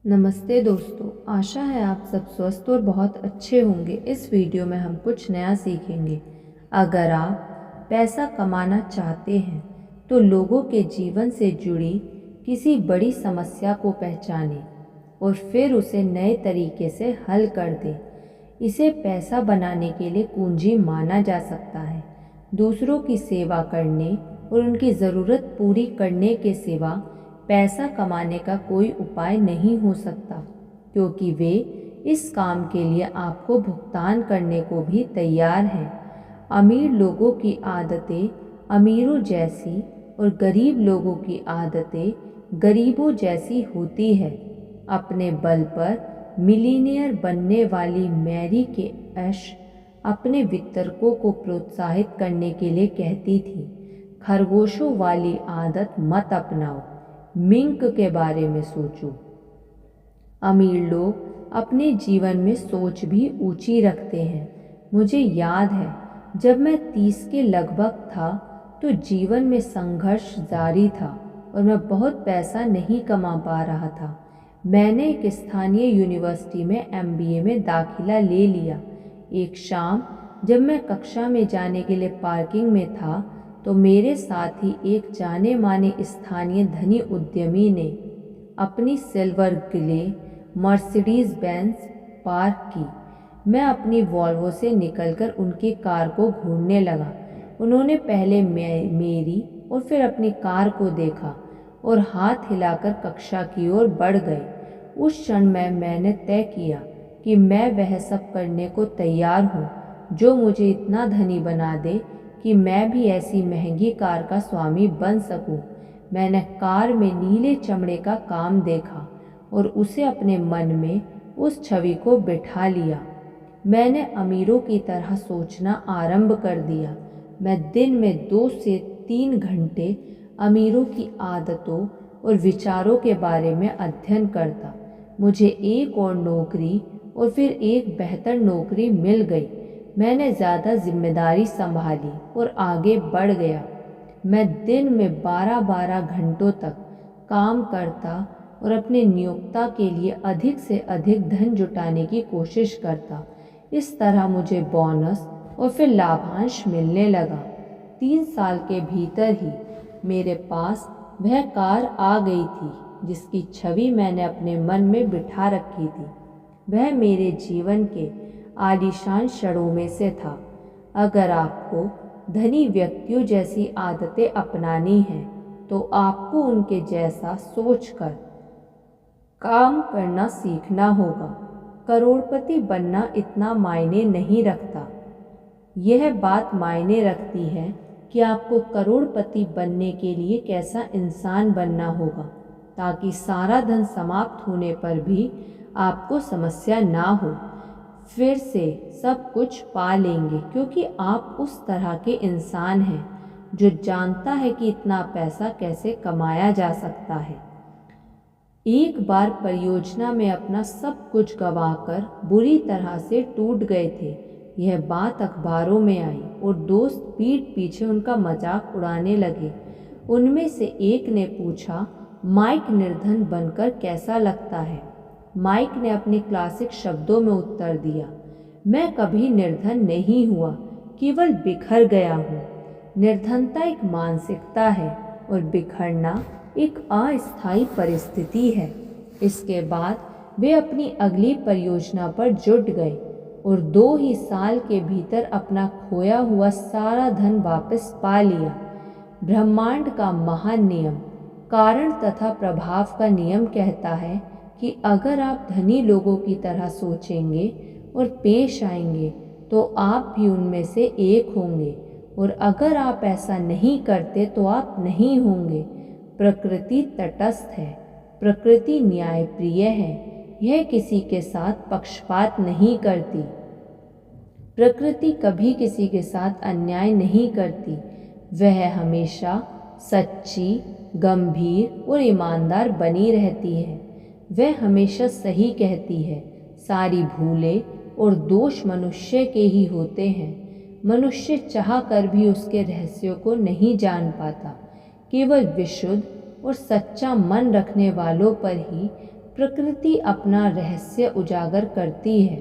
नमस्ते दोस्तों, आशा है आप सब स्वस्थ और बहुत अच्छे होंगे। इस वीडियो में हम कुछ नया सीखेंगे। अगर आप पैसा कमाना चाहते हैं तो लोगों के जीवन से जुड़ी किसी बड़ी समस्या को पहचानें और फिर उसे नए तरीके से हल कर दें। इसे पैसा बनाने के लिए कुंजी माना जा सकता है। दूसरों की सेवा करने और उनकी ज़रूरत पूरी करने के सिवा पैसा कमाने का कोई उपाय नहीं हो सकता, क्योंकि वे इस काम के लिए आपको भुगतान करने को भी तैयार हैं। अमीर लोगों की आदतें अमीरों जैसी और गरीब लोगों की आदतें गरीबों जैसी होती है। अपने बल पर मिलीनियर बनने वाली मैरी के ऐश अपने वितरकों को प्रोत्साहित करने के लिए कहती थी, खरगोशों वाली आदत मत अपनाओ, मिंक के बारे में सोचो। अमीर लोग अपने जीवन में सोच भी ऊंची रखते हैं। मुझे याद है जब मैं 30 के लगभग था तो जीवन में संघर्ष जारी था और मैं बहुत पैसा नहीं कमा पा रहा था। मैंने एक स्थानीय यूनिवर्सिटी में MBA में दाखिला ले लिया। एक शाम जब मैं कक्षा में जाने के लिए पार्किंग में था तो मेरे साथ ही एक जाने माने स्थानीय धनी उद्यमी ने अपनी सिल्वर ग्ले मर्सिडीज बेंज पार्क की। मैं अपनी वॉल्वो से निकलकर उनकी कार को घूरने लगा। उन्होंने पहले मेरी और फिर अपनी कार को देखा और हाथ हिलाकर कक्षा की ओर बढ़ गए। उस क्षण में मैंने तय किया कि मैं वह सब करने को तैयार हूँ जो मुझे इतना धनी बना दे कि मैं भी ऐसी महंगी कार का स्वामी बन सकूं। मैंने कार में नीले चमड़े का काम देखा और उसे अपने मन में उस छवि को बिठा लिया। मैंने अमीरों की तरह सोचना आरंभ कर दिया। मैं दिन में 2 से 3 घंटे अमीरों की आदतों और विचारों के बारे में अध्ययन करता। मुझे एक और नौकरी और फिर एक बेहतर नौकरी मिल गई। मैंने ज़्यादा जिम्मेदारी संभाली और आगे बढ़ गया। मैं दिन में 12-12 घंटों तक काम करता और अपने नियोक्ता के लिए अधिक से अधिक धन जुटाने की कोशिश करता। इस तरह मुझे बोनस और फिर लाभांश मिलने लगा। 3 साल के भीतर ही मेरे पास वह कार आ गई थी जिसकी छवि मैंने अपने मन में बिठा रखी थी। वह मेरे जीवन के आलीशान क्षणों में से था। अगर आपको धनी व्यक्तियों जैसी आदतें अपनानी हैं तो आपको उनके जैसा सोचकर काम करना सीखना होगा। करोड़पति बनना इतना मायने नहीं रखता। यह बात मायने रखती है कि आपको करोड़पति बनने के लिए कैसा इंसान बनना होगा, ताकि सारा धन समाप्त होने पर भी आपको समस्या ना हो। फिर से सब कुछ पा लेंगे, क्योंकि आप उस तरह के इंसान हैं जो जानता है कि इतना पैसा कैसे कमाया जा सकता है। एक बार परियोजना में अपना सब कुछ गंवाकर बुरी तरह से टूट गए थे। यह बात अखबारों में आई और दोस्त पीठ पीछे उनका मजाक उड़ाने लगे। उनमें से एक ने पूछा, माइक निर्धन बनकर कैसा लगता है? माइक ने अपने क्लासिक शब्दों में उत्तर दिया, मैं कभी निर्धन नहीं हुआ, केवल बिखर गया हूँ। निर्धनता एक मानसिकता है और बिखरना एक अस्थायी परिस्थिति है। इसके बाद वे अपनी अगली परियोजना पर जुट गए और 2 ही साल के भीतर अपना खोया हुआ सारा धन वापस पा लिया। ब्रह्मांड का महान नियम, कारण तथा प्रभाव का नियम कहता है कि अगर आप धनी लोगों की तरह सोचेंगे और पेश आएंगे तो आप भी उनमें से एक होंगे, और अगर आप ऐसा नहीं करते तो आप नहीं होंगे। प्रकृति तटस्थ है, प्रकृति न्यायप्रिय है, यह किसी के साथ पक्षपात नहीं करती। प्रकृति कभी किसी के साथ अन्याय नहीं करती। वह हमेशा सच्ची, गंभीर और ईमानदार बनी रहती है। वह हमेशा सही कहती है। सारी भूलें और दोष मनुष्य के ही होते हैं। मनुष्य चाह कर भी उसके रहस्यों को नहीं जान पाता। केवल विशुद्ध और सच्चा मन रखने वालों पर ही प्रकृति अपना रहस्य उजागर करती है।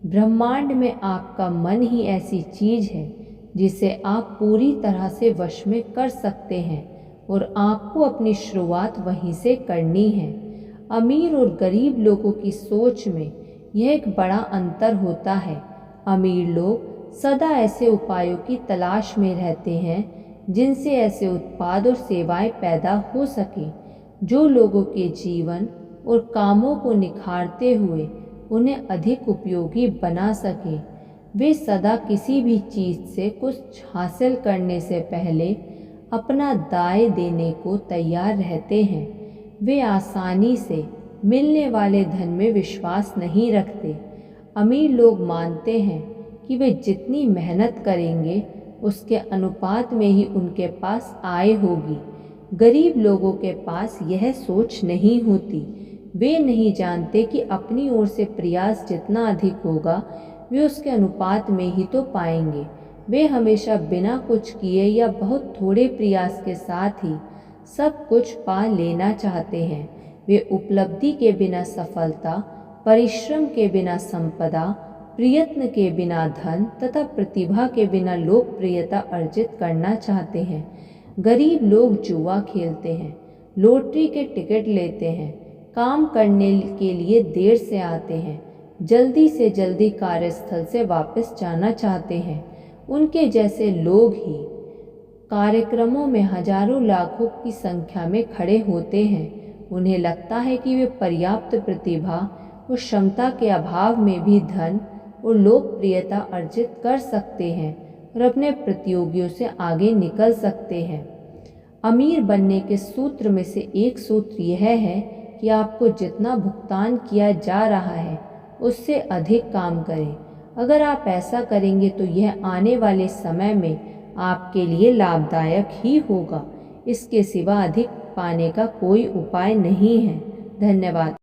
ब्रह्मांड में आपका मन ही ऐसी चीज है जिसे आप पूरी तरह से वश में कर सकते हैं और आपको अपनी शुरुआत वहीं से करनी है। अमीर और गरीब लोगों की सोच में यह एक बड़ा अंतर होता है। अमीर लोग सदा ऐसे उपायों की तलाश में रहते हैं जिनसे ऐसे उत्पाद और सेवाएं पैदा हो सकें जो लोगों के जीवन और कामों को निखारते हुए उन्हें अधिक उपयोगी बना सके। वे सदा किसी भी चीज़ से कुछ हासिल करने से पहले अपना दाय देने को तैयार रहते हैं। वे आसानी से मिलने वाले धन में विश्वास नहीं रखते। अमीर लोग मानते हैं कि वे जितनी मेहनत करेंगे उसके अनुपात में ही उनके पास आय होगी। गरीब लोगों के पास यह सोच नहीं होती। वे नहीं जानते कि अपनी ओर से प्रयास जितना अधिक होगा वे उसके अनुपात में ही तो पाएंगे। वे हमेशा बिना कुछ किए या बहुत थोड़े प्रयास के साथ ही सब कुछ पा लेना चाहते हैं। वे उपलब्धि के बिना सफलता, परिश्रम के बिना संपदा, प्रयत्न के बिना धन तथा प्रतिभा के बिना लोकप्रियता अर्जित करना चाहते हैं। गरीब लोग जुआ खेलते हैं, लॉटरी के टिकट लेते हैं, काम करने के लिए देर से आते हैं, जल्दी से जल्दी कार्यस्थल से वापस जाना चाहते हैं। उनके जैसे लोग ही कार्यक्रमों में हजारों लाखों की संख्या में खड़े होते हैं। उन्हें लगता है कि वे पर्याप्त प्रतिभा और क्षमता के अभाव में भी धन और लोकप्रियता अर्जित कर सकते हैं और अपने प्रतियोगियों से आगे निकल सकते हैं। अमीर बनने के सूत्र में से एक सूत्र यह है कि आपको जितना भुगतान किया जा रहा है उससे अधिक काम करें। अगर आप ऐसा करेंगे तो यह आने वाले समय में आपके लिए लाभदायक ही होगा। इसके सिवा अधिक पाने का कोई उपाय नहीं है। धन्यवाद।